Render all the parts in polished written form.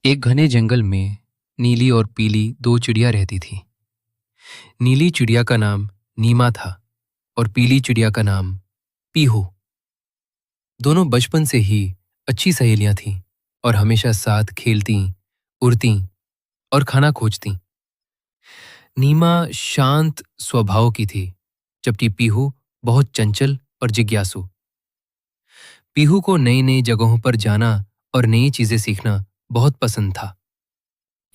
एक घने जंगल में नीली और पीली दो चिड़िया रहती थीं। नीली चिड़िया का नाम नीमा था और पीली चिड़िया का नाम पीहू। दोनों बचपन से ही अच्छी सहेलियां थीं और हमेशा साथ खेलती, उड़ती और खाना खोजती। नीमा शांत स्वभाव की थी, जबकि पीहू बहुत चंचल और जिज्ञासु। पीहू को नई नई जगहों पर जाना और नई चीजें सीखना बहुत पसंद था।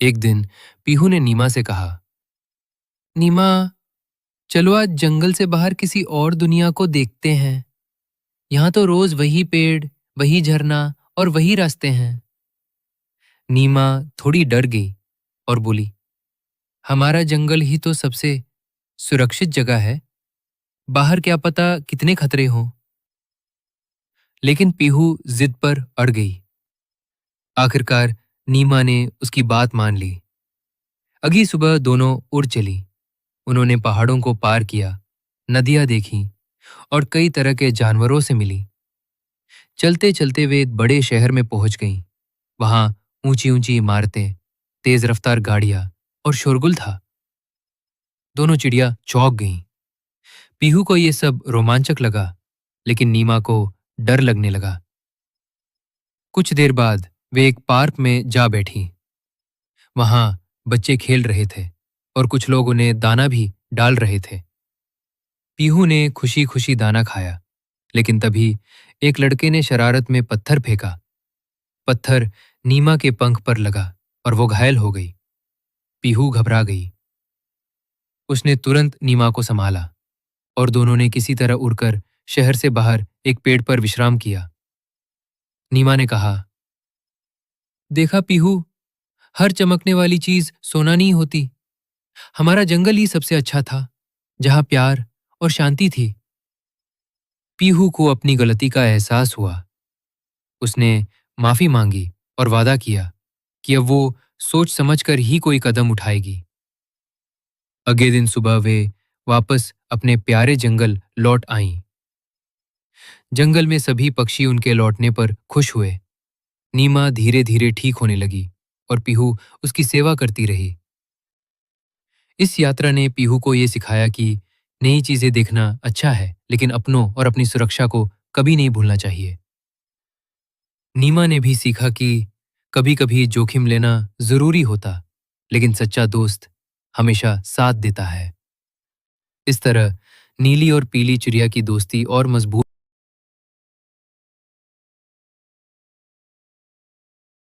एक दिन पीहू ने नीमा से कहा, नीमा, चलो आज जंगल से बाहर किसी और दुनिया को देखते हैं। यहाँ तो रोज वही पेड़, वही झरना और वही रास्ते हैं। नीमा थोड़ी डर गई और बोली, हमारा जंगल ही तो सबसे सुरक्षित जगह है। बाहर क्या पता कितने खतरे हों। लेकिन पीहू जिद पर अड़ गई। आखिरकार नीमा ने उसकी बात मान ली। अगली सुबह दोनों उड़ चली। उन्होंने पहाड़ों को पार किया, नदियां देखीं और कई तरह के जानवरों से मिली। चलते चलते वे एक बड़े शहर में पहुंच गईं। वहां ऊंची ऊंची इमारतें, तेज रफ्तार गाड़ियां और शोरगुल था। दोनों चिड़िया चौंक गईं। पीहू को ये सब रोमांचक लगा, लेकिन नीमा को डर लगने लगा। कुछ देर बाद वे एक पार्क में जा बैठी। वहां बच्चे खेल रहे थे और कुछ लोग उन्हें दाना भी डाल रहे थे। पीहू ने खुशी खुशी दाना खाया, लेकिन तभी एक लड़के ने शरारत में पत्थर फेंका। पत्थर नीमा के पंख पर लगा और वो घायल हो गई। पीहू घबरा गई। उसने तुरंत नीमा को संभाला और दोनों ने किसी तरह उड़कर शहर से बाहर एक पेड़ पर विश्राम किया। नीमा ने कहा, देखा पीहू, हर चमकने वाली चीज सोना नहीं होती। हमारा जंगल ही सबसे अच्छा था, जहां प्यार और शांति थी। पीहू को अपनी गलती का एहसास हुआ। उसने माफी मांगी और वादा किया कि अब वो सोच समझकर ही कोई कदम उठाएगी। अगले दिन सुबह वे वापस अपने प्यारे जंगल लौट आईं। जंगल में सभी पक्षी उनके लौटने पर खुश हुए। नीमा धीरे धीरे ठीक होने लगी और पीहू उसकी सेवा करती रही। इस यात्रा ने पीहू को ये सिखाया कि नई चीजें देखना अच्छा है, लेकिन अपनों और अपनी सुरक्षा को कभी नहीं भूलना चाहिए। नीमा ने भी सीखा कि कभी कभी जोखिम लेना जरूरी होता, लेकिन सच्चा दोस्त हमेशा साथ देता है। इस तरह नीली और पीली चिड़िया की दोस्ती और मजबूत